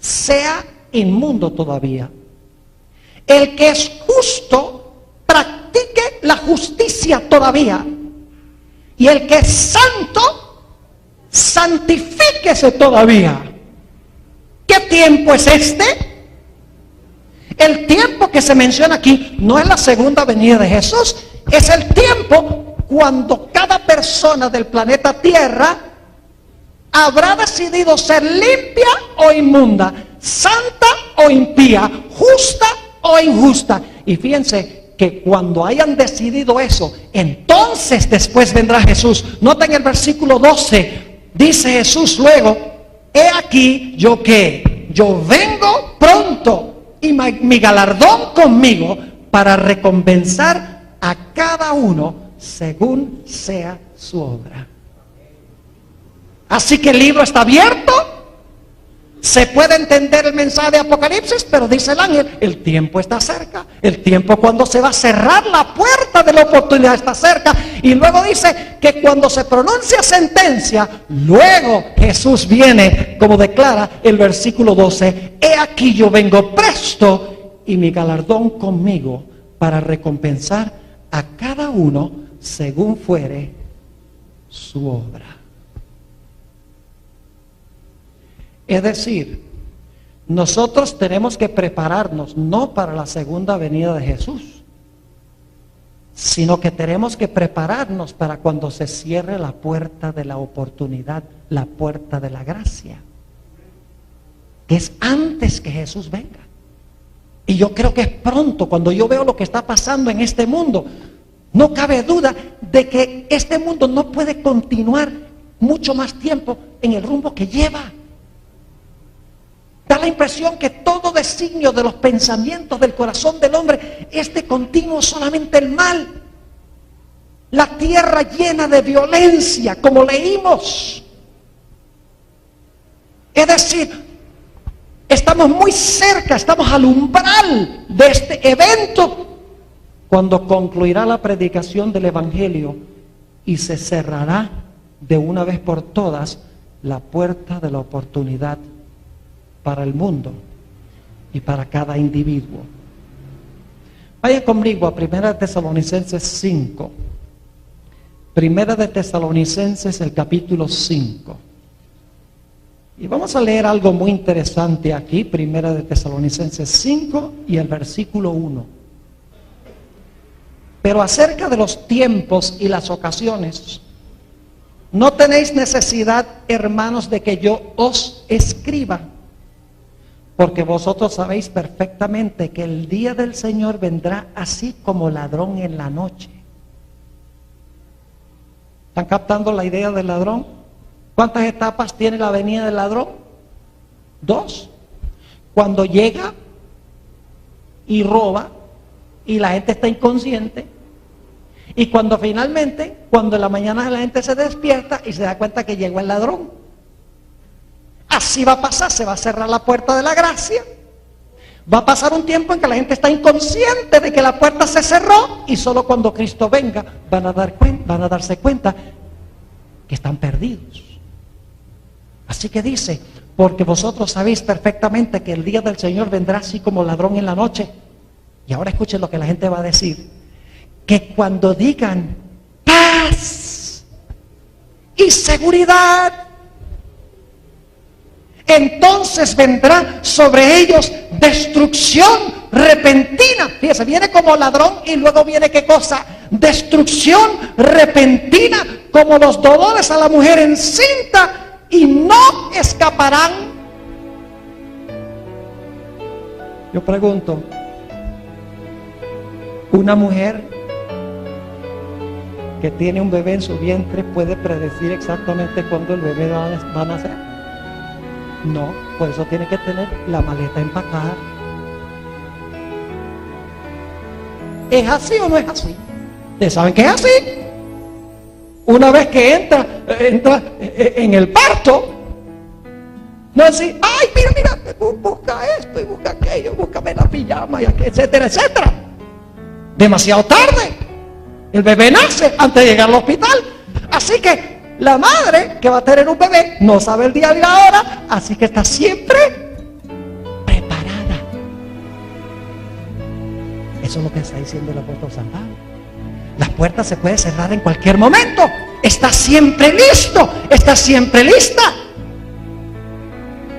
sea inmundo todavía. El que es justo, practique la justicia todavía. Y el que es santo, santifíquese todavía. ¿Qué tiempo es este? El tiempo que se menciona aquí no es la segunda venida de Jesús, es el tiempo cuando cada persona del planeta Tierra habrá decidido ser limpia o inmunda, santa o impía, justa o injusta. Y fíjense que cuando hayan decidido eso, entonces después vendrá Jesús. Noten el versículo 12, dice Jesús luego, he aquí yo que yo vengo pronto y mi galardón conmigo para recompensar a cada uno según sea su obra. Así que el libro está abierto. Se puede entender el mensaje de Apocalipsis, pero dice el ángel, el tiempo está cerca. El tiempo cuando se va a cerrar la puerta de la oportunidad está cerca. Y luego dice que cuando se pronuncia sentencia, luego Jesús viene, como declara el versículo 12, he aquí yo vengo presto y mi galardón conmigo para recompensar a cada uno según fuere su obra. Es decir, nosotros tenemos que prepararnos no para la segunda venida de Jesús, sino que tenemos que prepararnos para cuando se cierre la puerta de la oportunidad, la puerta de la gracia, que es antes que Jesús venga. Y yo creo que es pronto. Cuando yo veo lo que está pasando en este mundo, no cabe duda de que este mundo no puede continuar mucho más tiempo en el rumbo que lleva. Da la impresión que todo designio de los pensamientos del corazón del hombre es de continuo solamente el mal. La tierra llena de violencia, como leímos. Es decir, estamos muy cerca, estamos al umbral de este evento, cuando concluirá la predicación del Evangelio y se cerrará de una vez por todas la puerta de la oportunidad para el mundo y para cada individuo. Vayan conmigo a 1 Tesalonicenses 5. 1 Tesalonicenses, el capítulo 5. Y vamos a leer algo muy interesante aquí, 1 Tesalonicenses 5 y el versículo 1. Pero acerca de los tiempos y las ocasiones, no tenéis necesidad, hermanos, de que yo os escriba, porque vosotros sabéis perfectamente que el día del Señor vendrá así como ladrón en la noche. ¿Están captando la idea del ladrón? ¿Cuántas etapas tiene la venida del ladrón? 2. Cuando llega y roba y la gente está inconsciente. Y cuando finalmente, cuando en la mañana la gente se despierta y se da cuenta que llegó el ladrón. Así va a pasar, se va a cerrar la puerta de la gracia. Va a pasar un tiempo en que la gente está inconsciente de que la puerta se cerró y solo cuando Cristo venga van a darse cuenta que están perdidos. Así que dice, porque vosotros sabéis perfectamente que el día del Señor vendrá así como ladrón en la noche. Y ahora escuchen lo que la gente va a decir. Que cuando digan paz y seguridad, entonces vendrá sobre ellos destrucción repentina. Fíjense, viene como ladrón y luego viene ¿qué cosa? Destrucción repentina, como los dolores a la mujer encinta, y no escaparán. Yo pregunto, ¿una mujer que tiene un bebé en su vientre puede predecir exactamente cuándo el bebé va a nacer? No, por eso tiene que tener la maleta empacada. ¿Es así o no es así? Ustedes saben que es así. Una vez que entra en el parto, no es así, ay, mira, busca esto y busca aquello, búscame la pijama, y etcétera, etcétera. Demasiado tarde. El bebé nace antes de llegar al hospital. Así que la madre que va a tener un bebé no sabe el día ni la hora, así que está siempre preparada. Eso es lo que está diciendo el apóstol San Pablo. La puerta se puede cerrar en cualquier momento. Está siempre listo, está siempre lista.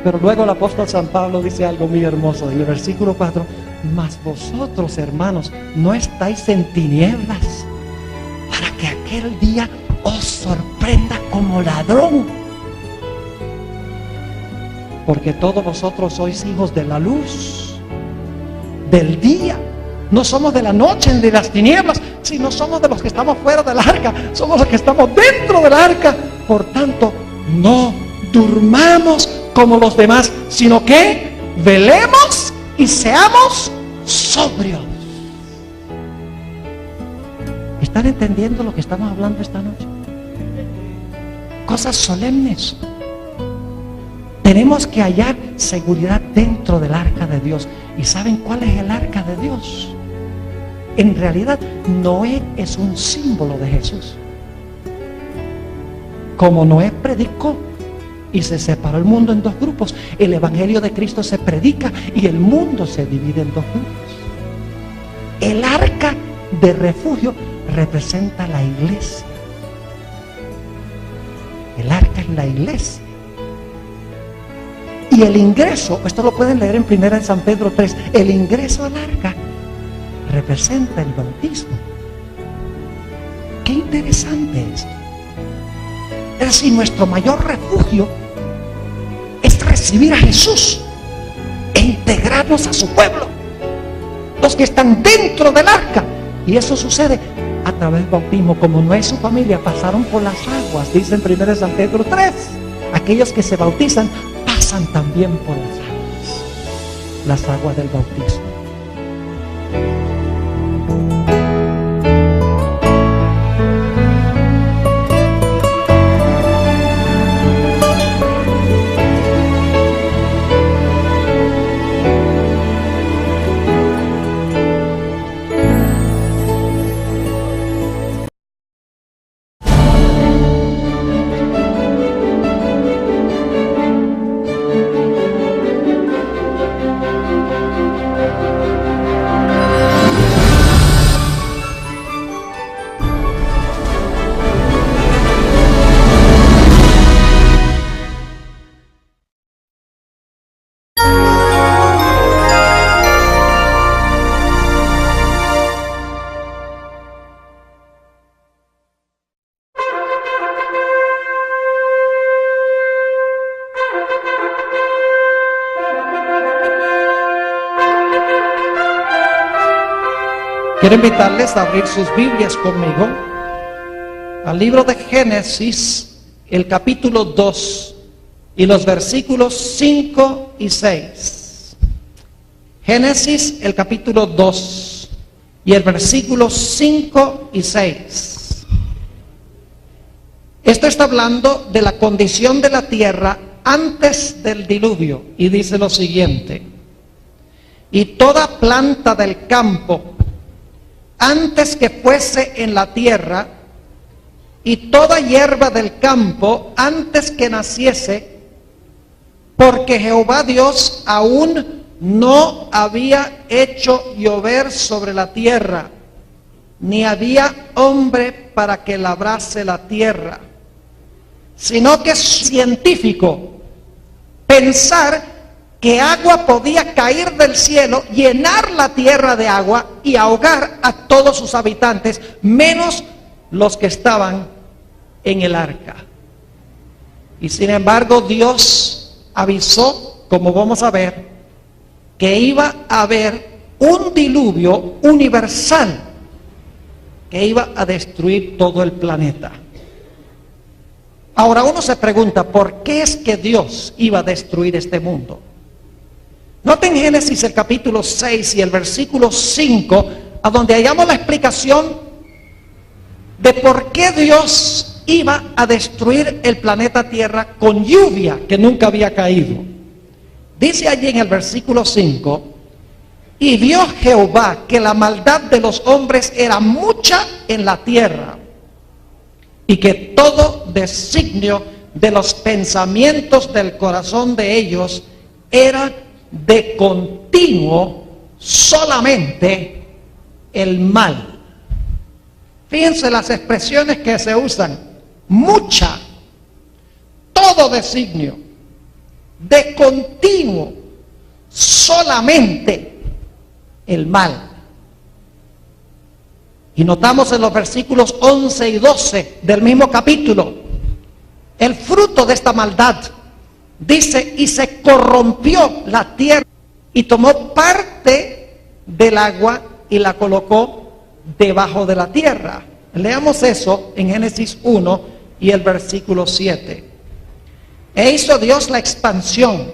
Pero luego el apóstol San Pablo dice algo muy hermoso en el versículo 4. Mas vosotros, hermanos, no estáis en tinieblas, para que aquel día os sorprenda como ladrón. Porque todos vosotros sois hijos de la luz, del día. No somos de la noche ni de las tinieblas, sino somos de los que estamos fuera del arca. Somos los que estamos dentro del arca. Por tanto, no durmamos como los demás, sino que velemos y seamos sobrios. ¿Están entendiendo lo que estamos hablando esta noche? cosas solemnes. Tenemos que hallar seguridad dentro del arca de Dios. ¿Y saben cuál es el arca de Dios? En realidad, Noé es un símbolo de Jesús. Como Noé predicó y se separó el mundo en dos grupos, el evangelio de Cristo se predica y el mundo se divide en dos grupos. El arca de refugio representa la iglesia. El arca es la iglesia. Y el ingreso, esto lo pueden leer en 1 San Pedro 3, el ingreso al arca representa el bautismo. Qué interesante esto. Es decir, nuestro mayor refugio es recibir a Jesús e integrarnos a su pueblo, los que están dentro del arca. Y eso sucede a través del bautismo. Como Noé y su familia pasaron por las aguas, dice en 1 San Pedro 3, aquellos que se bautizan pasan también por las aguas del bautismo. Quiero invitarles a abrir sus Biblias conmigo al libro de Génesis, el capítulo 2 y los versículos 5 y 6. Génesis, el capítulo 2 y el versículo 5 y 6. Esto está hablando de la condición de la tierra antes del diluvio y dice lo siguiente: y toda planta del campo antes que fuese en la tierra, y toda hierba del campo antes que naciese, porque Jehová Dios aún no había hecho llover sobre la tierra, ni había hombre para que labrase la tierra, sino que es científico pensar que agua podía caer del cielo, llenar la tierra de agua y ahogar a todos sus habitantes, menos los que estaban en el arca. Y sin embargo, Dios avisó, como vamos a ver, que iba a haber un diluvio universal que iba a destruir todo el planeta. Ahora uno se pregunta, ¿por qué es que Dios iba a destruir este mundo? Noten Génesis el capítulo 6 y el versículo 5, a donde hallamos la explicación de por qué Dios iba a destruir el planeta Tierra con lluvia que nunca había caído. Dice allí en el versículo 5, y vio Jehová que la maldad de los hombres era mucha en la tierra, y que todo designio de los pensamientos del corazón de ellos era de continuo solamente el mal. Fíjense las expresiones que se usan: mucha, todo designio, de continuo, solamente el mal. Y notamos en los versículos 11 y 12 del mismo capítulo el fruto de esta maldad. Dice, y se corrompió la tierra y tomó parte del agua y la colocó debajo de la tierra. Leamos eso en Génesis 1 y el versículo 7. E hizo Dios la expansión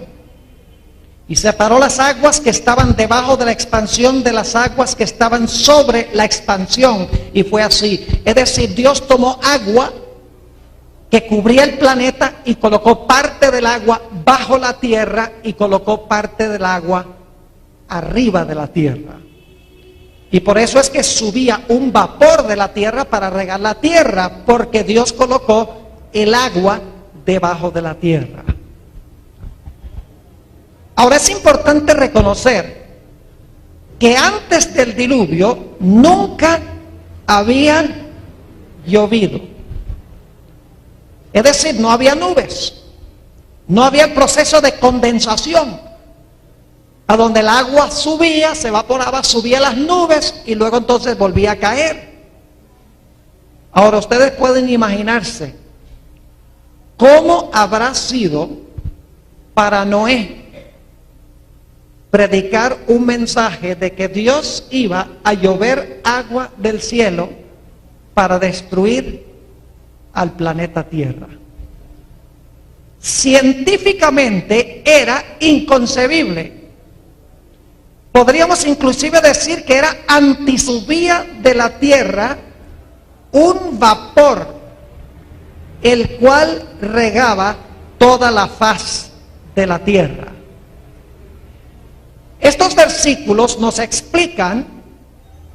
y separó las aguas que estaban debajo de la expansión de las aguas que estaban sobre la expansión, y fue así. Es decir, Dios tomó agua que cubría el planeta y colocó parte del agua bajo la tierra y colocó parte del agua arriba de la tierra. Y por eso es que subía un vapor de la tierra para regar la tierra, porque Dios colocó el agua debajo de la tierra. Ahora es importante reconocer que antes del diluvio nunca habían llovido. Es decir, no había nubes, no había el proceso de condensación, a donde el agua subía, se evaporaba, subía las nubes y luego entonces volvía a caer. Ahora ustedes pueden imaginarse cómo habrá sido para Noé predicar un mensaje de que Dios iba a llover agua del cielo para destruir al planeta Tierra. Científicamente era inconcebible. Podríamos inclusive decir que era antisubía de la Tierra un vapor, el cual regaba toda la faz de la Tierra. Estos versículos nos explican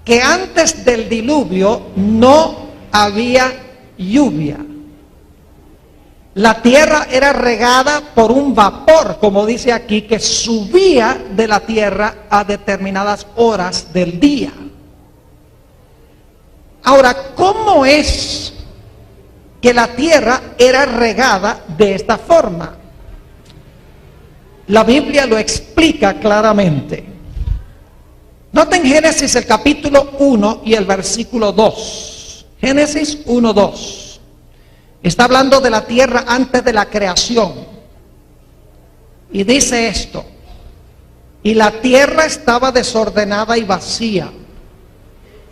que antes del diluvio no había lluvia. La tierra era regada por un vapor, como dice aquí, que subía de la tierra a determinadas horas del día. Ahora, ¿cómo es que la tierra era regada de esta forma? La Biblia lo explica claramente. Noten Génesis el capítulo 1 y el versículo 2. Génesis 1:2. Está hablando de la tierra antes de la creación. Y dice esto: y la tierra estaba desordenada y vacía,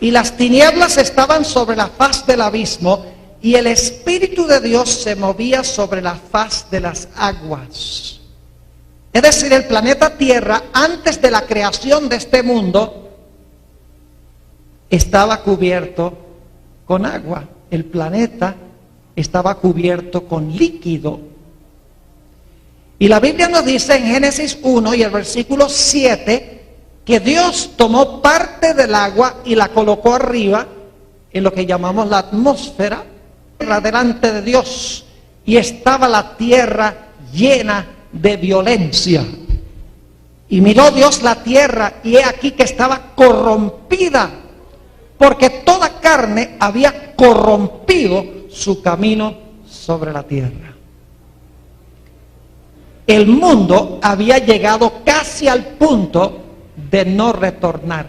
y las tinieblas estaban sobre la faz del abismo, y el Espíritu de Dios se movía sobre la faz de las aguas. Es decir, el planeta Tierra, antes de la creación de este mundo, estaba cubierto con agua. El planeta estaba cubierto con líquido. Y la Biblia nos dice en Génesis 1 y el versículo 7 que Dios tomó parte del agua y la colocó arriba en lo que llamamos la atmósfera, delante de Dios, y estaba la tierra llena de violencia. Y miró Dios la tierra, y he aquí que estaba corrompida, porque toda carne había corrompido su camino sobre la tierra. El mundo había llegado casi al punto de no retornar.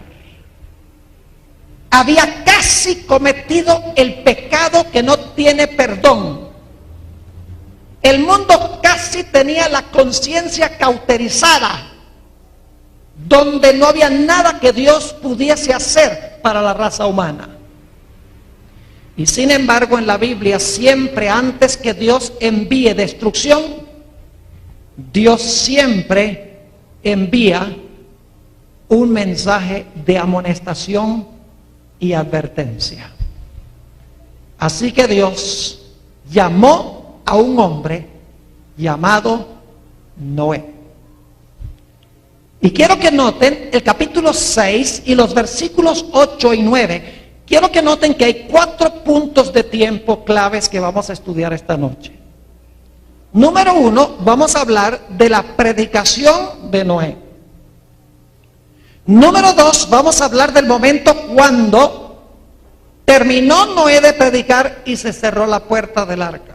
Había casi cometido el pecado que no tiene perdón. El mundo casi tenía la conciencia cauterizada, donde no había nada que Dios pudiese hacer para la raza humana. Y sin embargo, en la Biblia, siempre antes que Dios envíe destrucción, Dios siempre envía un mensaje de amonestación y advertencia. Así que Dios llamó a un hombre llamado Noé. Y quiero que noten el capítulo 6 y los versículos 8 y 9. Quiero que noten que hay 4 puntos de tiempo claves que vamos a estudiar esta noche. Número 1, vamos a hablar de la predicación de Noé. Número 2, vamos a hablar del momento cuando terminó Noé de predicar y se cerró la puerta del arca.